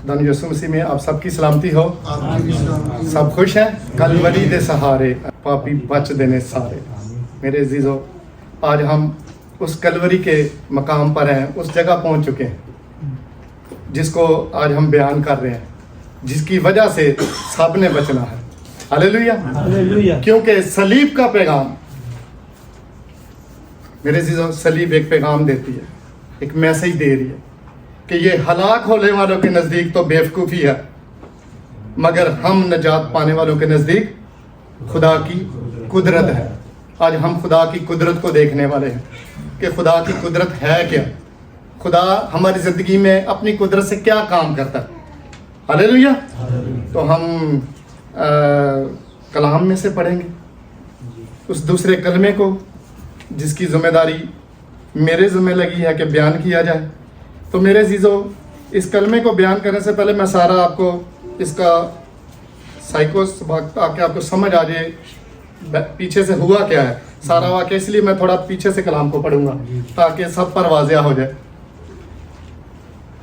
खुदा यसु मसीह में आप सबकी सलामती हो। सब खुश हैं। कलवरी दे सहारे पापी बच देने सारे। मेरे अजीजों, आज हम उस कलवरी के मकाम पर हैं, उस जगह पहुंच चुके हैं जिसको आज हम बयान कर रहे हैं, जिसकी वजह से सब ने बचना है। Hallelujah, hallelujah. क्योंकि सलीब का पैगाम, मेरे अजीजों, सलीब एक पैगाम देती है, एक मैसेज दे रही है कि ये हलाक होने वालों के नज़दीक तो बेवकूफ़ी है, मगर हम नजात पाने वालों के नज़दीक खुदा की कुदरत है। आज हम खुदा की कुदरत को देखने वाले हैं कि खुदा की कुदरत है क्या, खुदा हमारी ज़िंदगी में अपनी कुदरत से क्या काम करता है। हालेलुया। तो हम कलाम में से पढ़ेंगे उस दूसरे कलमे को, जिसकी ज़िम्मेदारी मेरे ज़िम्मे लगी है कि बयान किया जाए। तो मेरे अजीज़ों, इस कलमे को बयान करने से पहले मैं सारा आपको इसका साइकोस ताकि आपको समझ आ जाए पीछे से हुआ क्या है सारा वाक़या, इसलिए मैं थोड़ा पीछे से कलाम को पढ़ूंगा ताकि सब पर वाज़िया हो जाए।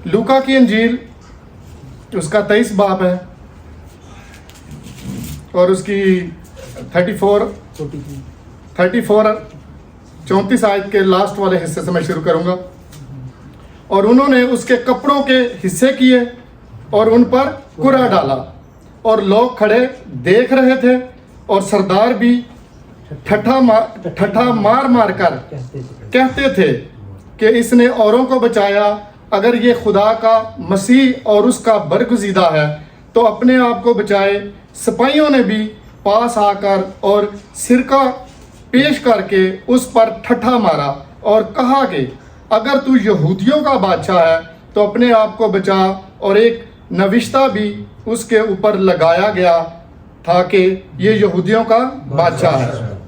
लूका की इंजील उसका 23 बाब है और उसकी 34 आयत के लास्ट वाले हिस्से से मैं शुरू करूंगा। और उन्होंने उसके कपड़ों के हिस्से किए और उन पर कुरा डाला, और लोग खड़े देख रहे थे, और सरदार भी ठट्ठा मार मार कर कहते थे कि इसने औरों को बचाया। अगर ये खुदा का मसीह और उसका बरगुज़ीदा है तो अपने आप को बचाए। सिपाहियों ने भी पास आकर और सिरका पेश करके उस पर ठट्ठा मारा और कहा कि अगर तू यहूदियों का बादशाह है तो अपने आप को बचा। और एक नविश्ता भी उसके ऊपर लगाया गया था कि ये यहूदियों का बादशाह है।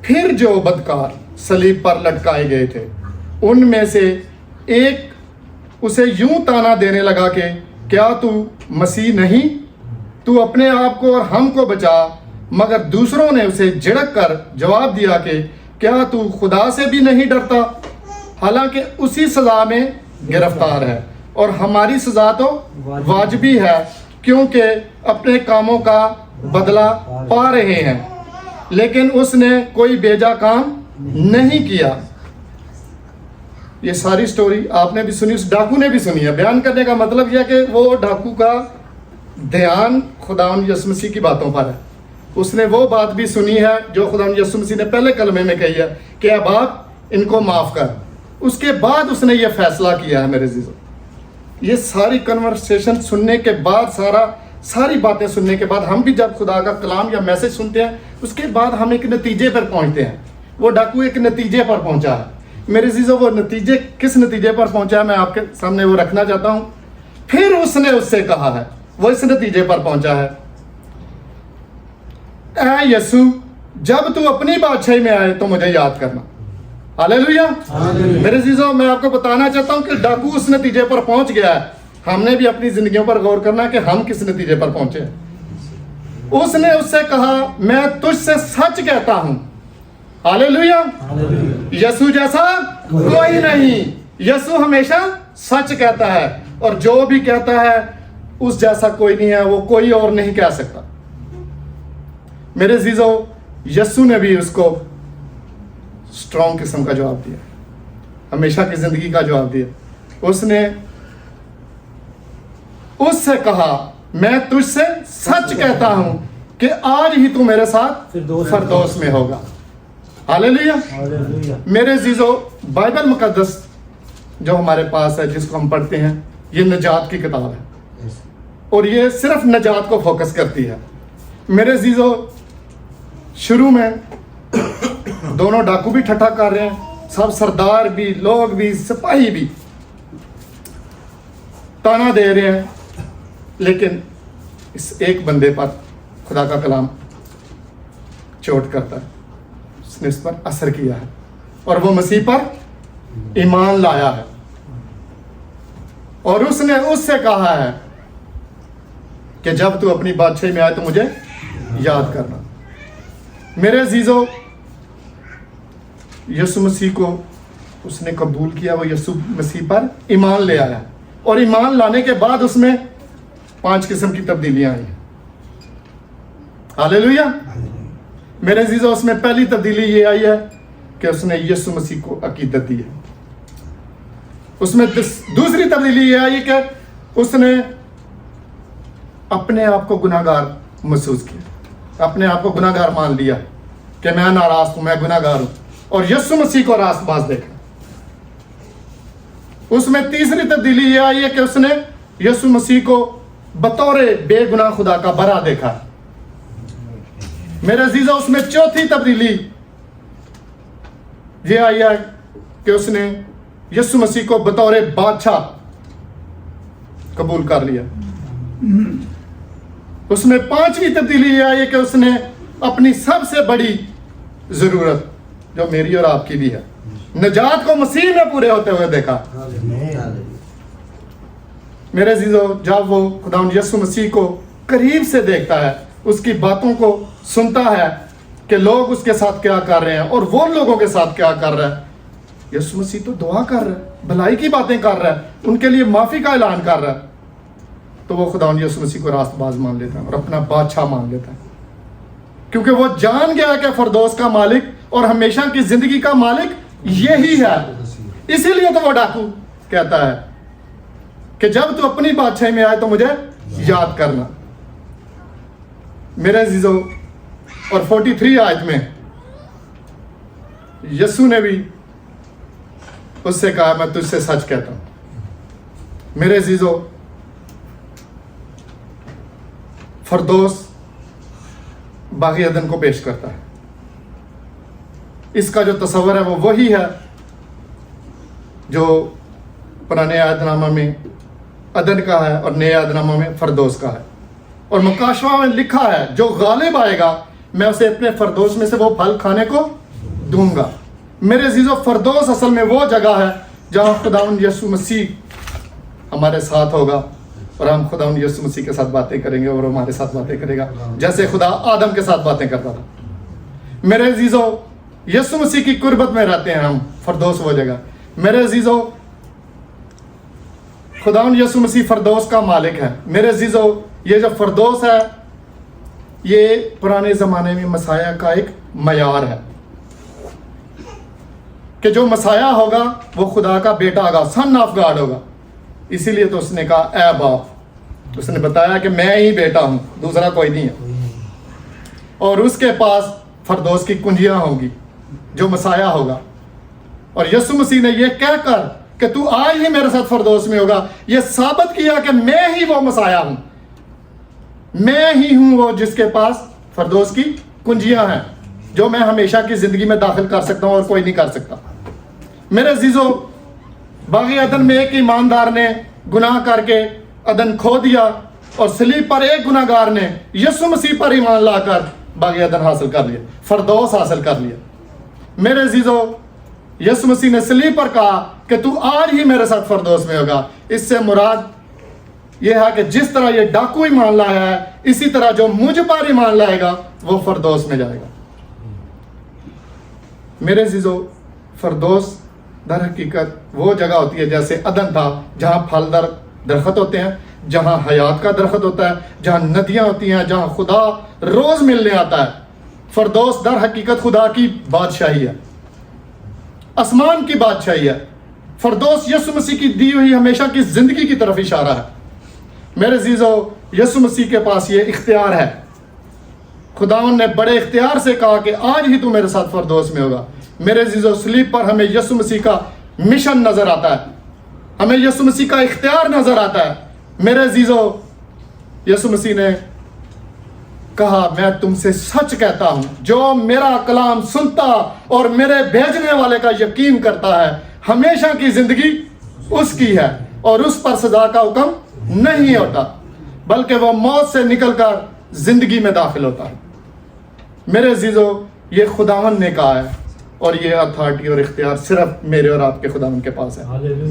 फिर जो बदकार सलीब पर लटकाए गए थे, उनमें से एक उसे यूं ताना देने लगा कि क्या तू मसीह नहीं? तू अपने आप को और हमको बचा। मगर दूसरों ने उसे झिड़क कर जवाब दिया कि क्या तू खुदा से भी नहीं डरता? हालांकि उसी सज़ा में गिरफ्तार है, और हमारी सज़ा तो वाजिबी है, क्योंकि अपने कामों का बदला पा रहे हैं। लेकिन उसने कोई बेजा काम नहीं किया। ये सारी स्टोरी आपने भी सुनी, उस डाकू ने भी सुनी है। बयान करने का मतलब यह कि वो डाकू का ध्यान खुदावंद यीशु मसीह की बातों पर है। उसने वो बात भी सुनी है जो खुदावंद यीशु मसीह ने पहले कलमे में कही है कि अब आप इनको माफ़ कर। उसके बाद उसने ये फैसला किया है। मेरे अजीजों, ये सारी कन्वर्सेशन सुनने के बाद, सारी बातें सुनने के बाद, हम भी जब खुदा का कलाम या मैसेज सुनते हैं, उसके बाद हम एक नतीजे पर पहुंचते हैं। वो डाकू एक नतीजे पर पहुंचा है। मेरे अजीजों, वो नतीजे किस नतीजे पर पहुंचा है मैं आपके सामने वो रखना चाहता हूं। फिर उसने उससे कहा है, वो इस नतीजे पर पहुंचा है, ऐ यीशु, जब तू अपनी बादशाही में आए तो मुझे याद करना। हालेलुया। मेरे अजीजों, मैं आपको बताना चाहता हूं कि डाकू उस नतीजे पर पहुंच गया है। हमने भी अपनी जिंदगियों पर गौर करना कि हम किस नतीजे पर पहुंचे। उसने उससे कहा, मैं तुझसे सच कहता हूं। हालेलुया। यीशु जैसा कोई नहीं। यीशु हमेशा सच कहता है, और जो भी कहता है उस जैसा कोई नहीं है, वो कोई और नहीं कह सकता। मेरे अजीजों, यीशु ने भी उसको स्ट्रॉन्ग किस्म का जवाब दिया, हमेशा की जिंदगी का जवाब दिया। उसने उससे कहा, मैं तुझसे सच कहता हूं कि आज ही तू मेरे साथ फिरदौस में होगा। हालेलुया। मेरे अजीजों, बाइबल मुकद्दस जो हमारे पास है, जिसको हम पढ़ते हैं, ये नजात की किताब है, और ये सिर्फ नजात को फोकस करती है। मेरे अजीजों, शुरू में दोनों डाकू भी ठट्ठा कर रहे हैं, सब सरदार भी, लोग भी, सिपाही भी ताना दे रहे हैं, लेकिन इस एक बंदे पर खुदा का कलाम चोट करता है। उसने इस पर असर किया है, और वो मसीह पर ईमान लाया है। और उसने उससे कहा है कि जब तू अपनी बादशाही में आए तो मुझे याद करना। मेरे अजीजों, यीशु मसीह को उसने कबूल किया, वो यीशु मसीह पर ईमान ले आया। اور ایمان لانے کے بعد اس میں 5 قسم کی تبدیلیاں آئی. ہاللیلویا. میرے عزیزو اس میں پہلی تبدیلی یہ آئی ہے کہ اس نے یسوع مسیح کو عقیدت دی ہے. اس میں دوسری تبدیلی یہ آئی کہ اس نے اپنے آپ کو گناہگار محسوس کیا, اپنے آپ کو گناہگار مان لیا کہ میں ناراض ہوں, میں گناہگار ہوں, اور یسوع مسیح کو راست باز دیکھا. اس میں تیسری تبدیلی یہ آئی ہے کہ اس نے یسوع مسیح کو بطور بے گناہ خدا کا برا دیکھا. میرے عزیزو اس میں چوتھی تبدیلی یہ آئی ہے کہ اس نے یسوع مسیح کو بطور بادشاہ قبول کر لیا. اس میں پانچویں تبدیلی یہ آئی ہے کہ اس نے اپنی سب سے بڑی ضرورت جو میری اور آپ کی بھی ہے, نجات کو مسیح میں پورے ہوتے ہوئے دیکھا. میرے عزیزو جب وہ خداوند یسوع مسیح کو قریب سے دیکھتا ہے, اس کی باتوں کو سنتا ہے کہ لوگ اس کے ساتھ کیا کر رہے ہیں اور وہ لوگوں کے ساتھ کیا کر رہا ہے, یسوع مسیح تو دعا کر رہا ہے, بھلائی کی باتیں کر رہا ہے, ان کے لیے معافی کا اعلان کر رہا ہے, تو وہ خداوند یسوع مسیح کو راست باز مان لیتا ہے اور اپنا بادشاہ مان لیتا ہے. کیونکہ وہ جان گیا کہ فردوس کا مالک اور ہمیشہ کی زندگی کا مالک یہی ہے. اسی لیے تو وہ ڈاکو کہتا ہے کہ جب تو اپنی بادشاہی میں آئے تو مجھے یاد کرنا. میرے عزیزو اور 43 آیت میں یسوع نے بھی اس سے کہا میں تجھ سے سچ کہتا ہوں. میرے عزیزو فردوس باغ عدن کو پیش کرتا ہے. اس کا جو تصور ہے وہ وہی ہے جو پرانے عہد نامہ میں عدن کا ہے اور نئے عہد نامہ میں فردوس کا ہے. اور مکاشفہ میں لکھا ہے جو غالب آئے گا میں اسے اپنے فردوس میں سے وہ پھل کھانے کو دوں گا. میرے عزیزو فردوس اصل میں وہ جگہ ہے جہاں خداوند یسوع مسیح ہمارے ساتھ ہوگا اور ہم خداوند یسوع مسیح کے ساتھ باتیں کریں گے اور وہ ہمارے ساتھ باتیں کرے گا جیسے خدا آدم کے ساتھ باتیں کرتا تھا. میرے عزیزو یسوع مسیح کی قربت میں رہتے ہیں ہم. فردوس وہ جگہ. میرے عزیزو خداوند یسوع مسیح فردوس کا مالک ہے. میرے عزیزو یہ جو فردوس ہے یہ پرانے زمانے میں مسیح کا ایک معیار ہے کہ جو مسیح ہوگا وہ خدا کا بیٹا ہوگا, سن آف گاڈ ہوگا. اسی لیے تو اس نے کہا اے باپ, اس نے بتایا کہ میں ہی بیٹا ہوں, دوسرا کوئی نہیں ہے. اور اس کے پاس فردوس کی کنجیاں ہوں گی جو مسیح ہوگا. اور یسوع مسیح نے یہ کہہ کر کہ تو آج ہی میرے ساتھ فردوس میں ہوگا یہ ثابت کیا کہ میں ہی وہ مسیح ہوں, میں ہی ہوں وہ جس کے پاس فردوس کی کنجیاں ہیں جو میں ہمیشہ کی زندگی میں داخل کر سکتا ہوں اور کوئی نہیں کر سکتا. میرے عزیزو باغ عدن میں ایک ایماندار نے گناہ کر کے عدن کھو دیا اور صلیب پر ایک گناہگار نے یسوع مسیح پر ایمان لا کر باغ عدن حاصل کر لیا, فردوس حاصل کر لیا. میرے عزیزو یسوع مسیح نے صلیب پر کہا کہ تو آج ہی میرے ساتھ فردوس میں ہوگا. اس سے مراد یہ ہے کہ جس طرح یہ ڈاکو ایمان لایا ہے اسی طرح جو مجھ پر ایمان لائے گا وہ فردوس میں جائے گا. میرے عزیزو فردوس در حقیقت وہ جگہ ہوتی ہے جیسے عدن تھا جہاں پھلدار درخت ہوتے ہیں, جہاں حیات کا درخت ہوتا ہے, جہاں ندیاں ہوتی ہیں, جہاں خدا روز ملنے آتا ہے. فردوس در حقیقت خدا کی بادشاہی ہے, آسمان کی بادشاہی ہے. فردوس یسوع مسیح کی دی ہوئی ہمیشہ کی زندگی کی طرف اشارہ ہے. میرے عزیزو یسوع مسیح کے پاس یہ اختیار ہے. خداوند نے بڑے اختیار سے کہا کہ آج ہی تو میرے ساتھ فردوس میں ہوگا. میرے عزیزو صلیب پر ہمیں یسوع مسیح کا مشن نظر آتا ہے, ہمیں یسوع مسیح کا اختیار نظر آتا ہے. میرے عزیزو یسوع مسیح نے کہا میں تم سے سچ کہتا ہوں جو میرا کلام سنتا اور میرے بھیجنے والے کا یقین کرتا ہے ہمیشہ کی زندگی اس کی ہے اور اس پر سزا کا حکم نہیں ہوتا بلکہ وہ موت سے نکل کر زندگی میں داخل ہوتا ہے. میرے عزیزو یہ خداوند نے کہا ہے اور یہ اتھارٹی اور اختیار صرف میرے اور آپ کے خداوند کے پاس ہے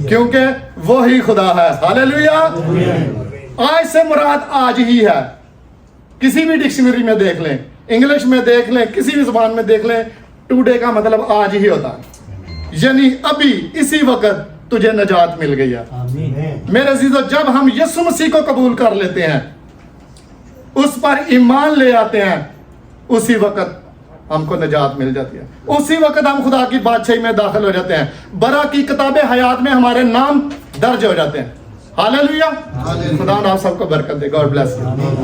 کیونکہ وہی خدا ہے. ہاللیلویا. آج سے مراد آج ہی ہے. کسی بھی ڈکشنری میں دیکھ لیں, انگلش میں دیکھ لیں, کسی بھی زبان میں دیکھ لیں, ٹوڈے کا مطلب آج ہی ہوتا ہے, یعنی ابھی اسی وقت तुझे नजात मिल गई है। आमीन। मेरे अजीजों, जब हम यीशु मसीह को कबूल कर लेते हैं, उस पर ईमान ले आते हैं, उसी वक्त हमको नजात मिल जाती है, उसी वक्त हम खुदा की बादशाही में दाखिल हो जाते हैं, बरा की किताबे हयात में हमारे नाम दर्ज हो जाते हैं। हालेलुया। खुदा आप सबको बरकत दे। God bless you.